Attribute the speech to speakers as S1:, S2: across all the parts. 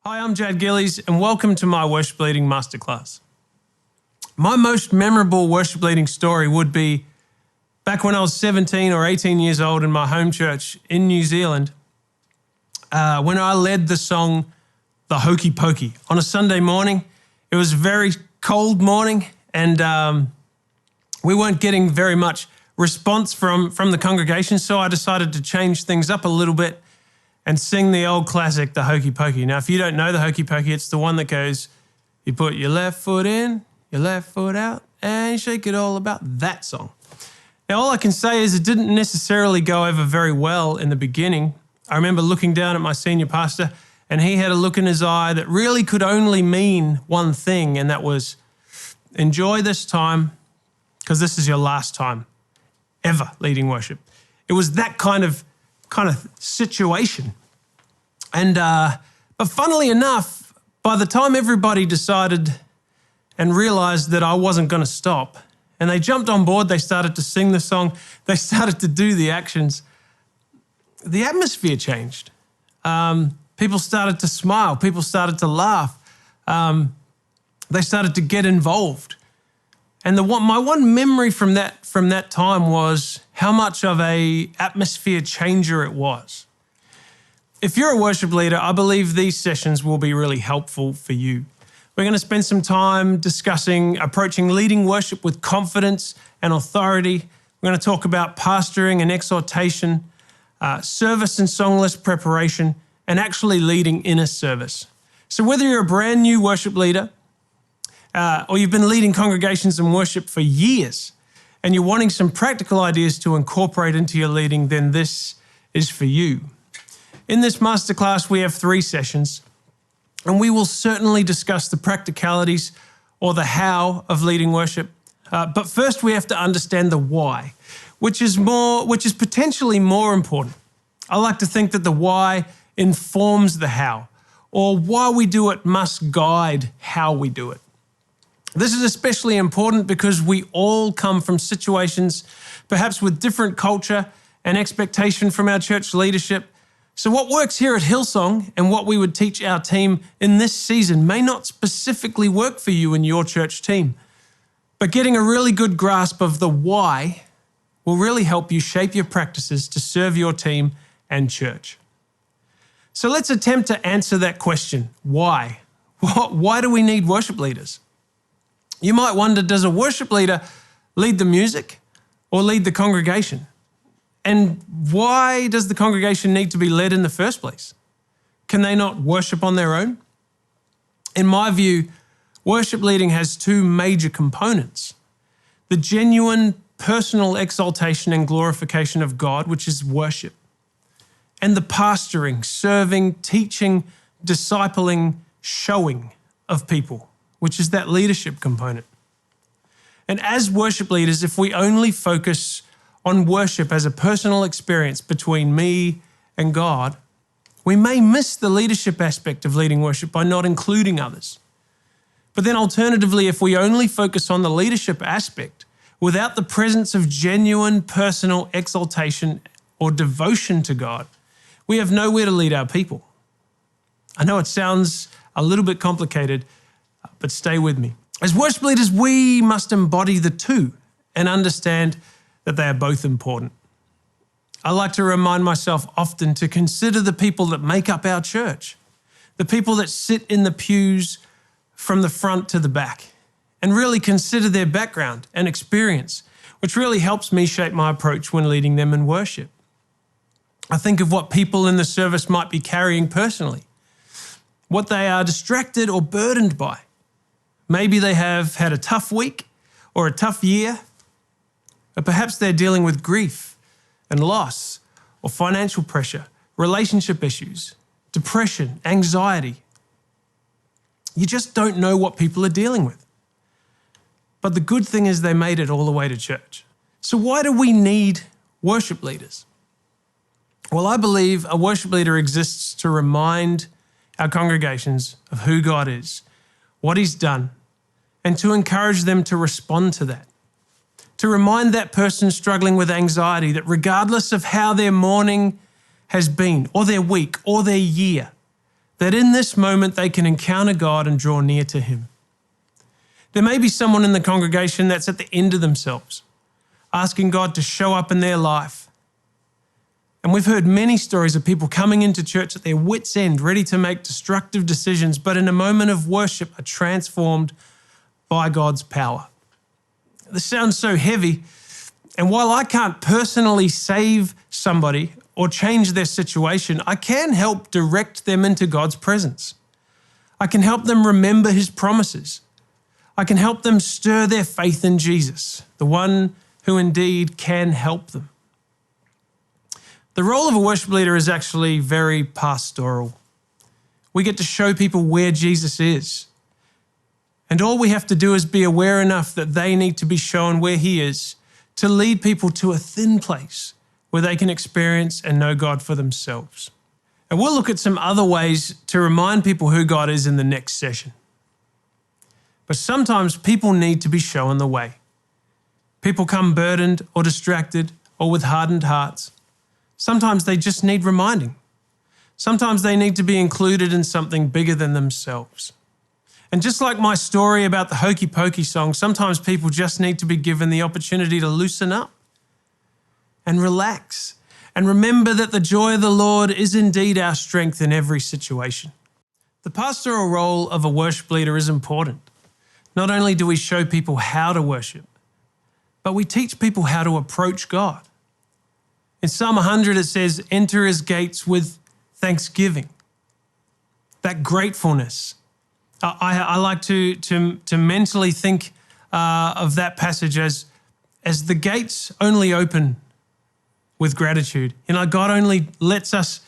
S1: Hi, I'm Jad Gillies, and welcome to my worship leading masterclass. My most memorable worship leading story would be back when I was 17 or 18 years old in my home church in New Zealand, when I led the song, The Hokey Pokey, on a Sunday morning. It was a very cold morning, and we weren't getting very much response from the congregation, so I decided to change things up a little bit and sing the old classic, The Hokey Pokey. Now, if you don't know The Hokey Pokey, it's the one that goes, you put your left foot in, your left foot out, and you shake it all about. That song. Now, all I can say is it didn't necessarily go over very well in the beginning. I remember looking down at my senior pastor, and he had a look in his eye that really could only mean one thing, and that was, enjoy this time, because this is your last time ever leading worship. It was that kind of situation. And but funnily enough, by the time everybody decided and realized that I wasn't going to stop, and they jumped on board, they started to sing the song, they started to do the actions, the atmosphere changed. People started to smile, people started to laugh, they started to get involved. And my one memory from that time was how much of a atmosphere changer it was. If you're a worship leader, I believe these sessions will be really helpful for you. We're going to spend some time discussing approaching leading worship with confidence and authority. We're going to talk about pastoring and exhortation, service and song list preparation, and actually leading in a service. So whether you're a brand new worship leader, or you've been leading congregations in worship for years, and you're wanting some practical ideas to incorporate into your leading, then this is for you. In this masterclass, we have 3 sessions, and we will certainly discuss the practicalities or the how of leading worship. But first, we have to understand the why, which is potentially more important. I like to think that the why informs the how, or why we do it must guide how we do it. This is especially important because we all come from situations, perhaps with different culture and expectation from our church leadership. So what works here at Hillsong and what we would teach our team in this season may not specifically work for you and your church team. But getting a really good grasp of the why will really help you shape your practices to serve your team and church. So let's attempt to answer that question. Why? Why do we need worship leaders? You might wonder, does a worship leader lead the music or lead the congregation? And why does the congregation need to be led in the first place? Can they not worship on their own? In my view, worship leading has 2 major components. The genuine personal exaltation and glorification of God, which is worship, and the pastoring, serving, teaching, discipling, showing of people, which is that leadership component. And as worship leaders, if we only focus on worship as a personal experience between me and God, we may miss the leadership aspect of leading worship by not including others. But then alternatively, if we only focus on the leadership aspect without the presence of genuine personal exaltation or devotion to God, we have nowhere to lead our people. I know it sounds a little bit complicated, but stay with me. As worship leaders, we must embody the 2 and understand that they are both important. I like to remind myself often to consider the people that make up our church, the people that sit in the pews from the front to the back, and really consider their background and experience, which really helps me shape my approach when leading them in worship. I think of what people in the service might be carrying personally, what they are distracted or burdened by. Maybe they have had a tough week or a tough year, or perhaps they're dealing with grief and loss or financial pressure, relationship issues, depression, anxiety. You just don't know what people are dealing with. But the good thing is they made it all the way to church. So why do we need worship leaders? Well, I believe a worship leader exists to remind our congregations of who God is, what He's done, and to encourage them to respond to that. To remind that person struggling with anxiety that regardless of how their morning has been, or their week, or their year, that in this moment they can encounter God and draw near to Him. There may be someone in the congregation that's at the end of themselves, asking God to show up in their life. And we've heard many stories of people coming into church at their wits' end, ready to make destructive decisions, but in a moment of worship are transformed by God's power. This sounds so heavy, and while I can't personally save somebody or change their situation, I can help direct them into God's presence. I can help them remember His promises. I can help them stir their faith in Jesus, the one who indeed can help them. The role of a worship leader is actually very pastoral. We get to show people where Jesus is. And all we have to do is be aware enough that they need to be shown where He is to lead people to a thin place where they can experience and know God for themselves. And we'll look at some other ways to remind people who God is in the next session. But sometimes people need to be shown the way. People come burdened or distracted or with hardened hearts. Sometimes they just need reminding. Sometimes they need to be included in something bigger than themselves. And just like my story about the Hokey Pokey song, sometimes people just need to be given the opportunity to loosen up and relax and remember that the joy of the Lord is indeed our strength in every situation. The pastoral role of a worship leader is important. Not only do we show people how to worship, but we teach people how to approach God. In Psalm 100, it says, enter His gates with thanksgiving. That gratefulness. I like to mentally think of that passage as the gates only open with gratitude. You know, God only lets us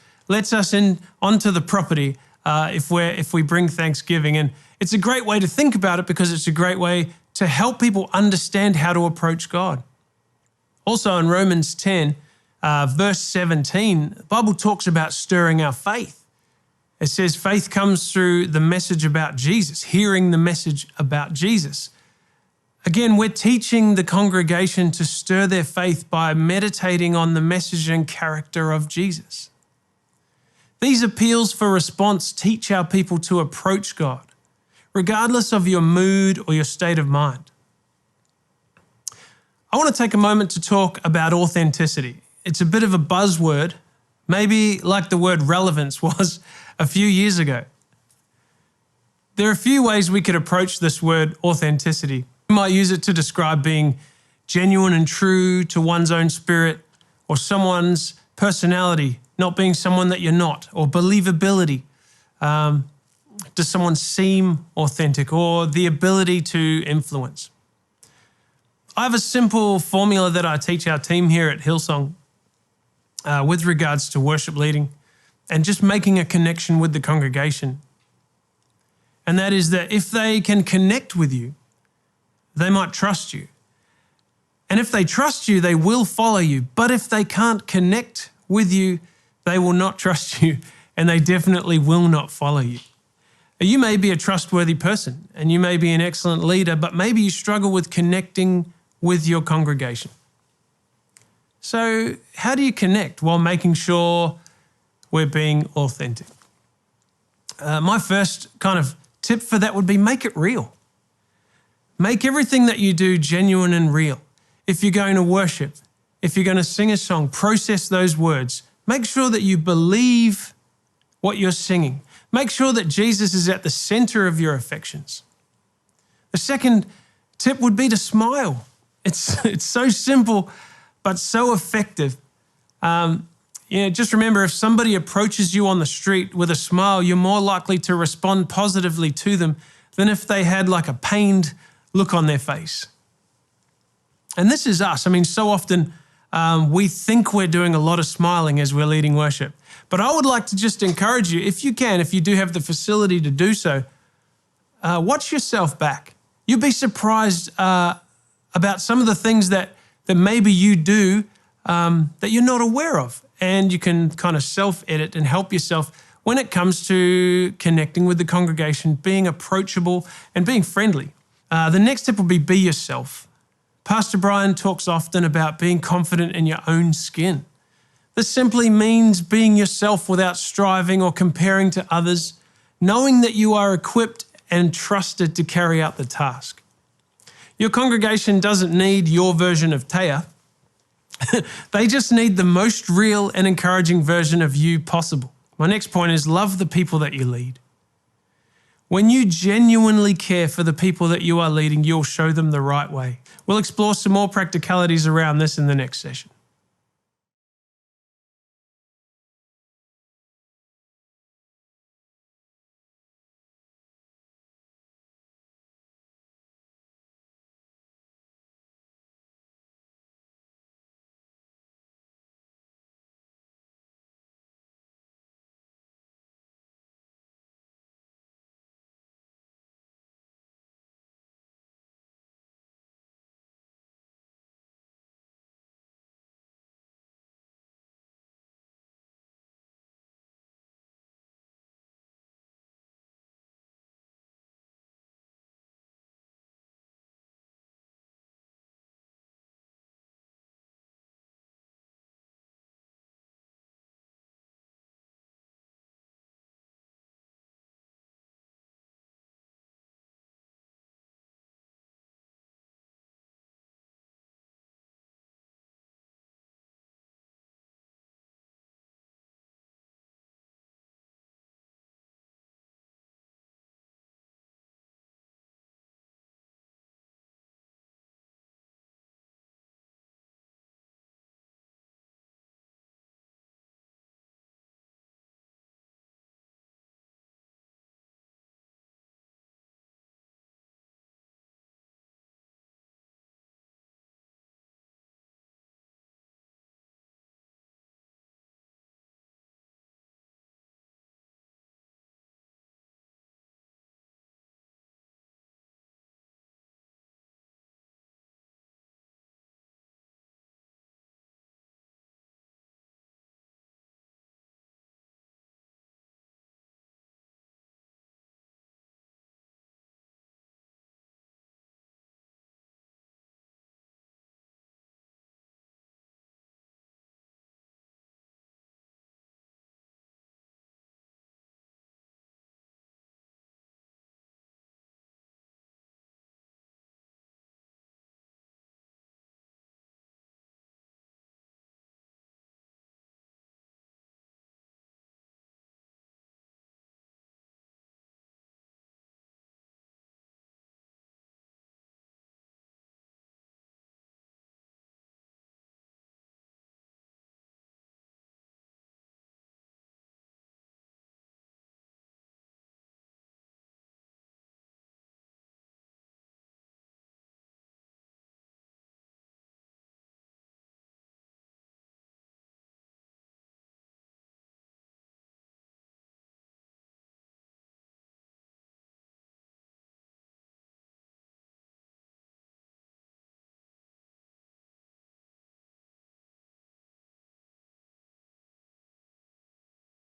S1: in onto the property if we bring thanksgiving. And it's a great way to think about it because it's a great way to help people understand how to approach God. Also in Romans 10, verse 17, the Bible talks about stirring our faith. It says faith comes through the message about Jesus, hearing the message about Jesus. Again, we're teaching the congregation to stir their faith by meditating on the message and character of Jesus. These appeals for response teach our people to approach God, regardless of your mood or your state of mind. I want to take a moment to talk about authenticity. It's a bit of a buzzword, maybe like the word relevance was a few years ago. There are a few ways we could approach this word authenticity. We might use it to describe being genuine and true to one's own spirit, or someone's personality, not being someone that you're not, or believability. Does someone seem authentic, or the ability to influence? I have a simple formula that I teach our team here at Hillsong with regards to worship leading and just making a connection with the congregation. And that is that if they can connect with you, they might trust you. And if they trust you, they will follow you. But if they can't connect with you, they will not trust you, and they definitely will not follow you. You may be a trustworthy person and you may be an excellent leader, but maybe you struggle with connecting with your congregation. So how do you connect while making sure we're being authentic? My first kind of tip for that would be make it real. Make everything that you do genuine and real. If you're going to worship, if you're going to sing a song, process those words. Make sure that you believe what you're singing. Make sure that Jesus is at the center of your affections. The second tip would be to smile. It's so simple, but so effective. Just remember, if somebody approaches you on the street with a smile, you're more likely to respond positively to them than if they had like a pained look on their face. And this is us. I mean, so often we think we're doing a lot of smiling as we're leading worship. But I would like to just encourage you, if you can, if you do have the facility to do so, watch yourself back. You'll be surprised about some of the things that maybe you do that you're not aware of. And you can kind of self-edit and help yourself when it comes to connecting with the congregation, being approachable and being friendly. The next step will be yourself. Pastor Brian talks often about being confident in your own skin. This simply means being yourself without striving or comparing to others. knowing that you are equipped and trusted to carry out the task. Your congregation doesn't need your version of Taya. They just need the most real and encouraging version of you possible. My next point is love the people that you lead. When you genuinely care for the people that you are leading, you'll show them the right way. We'll explore some more practicalities around this in the next session.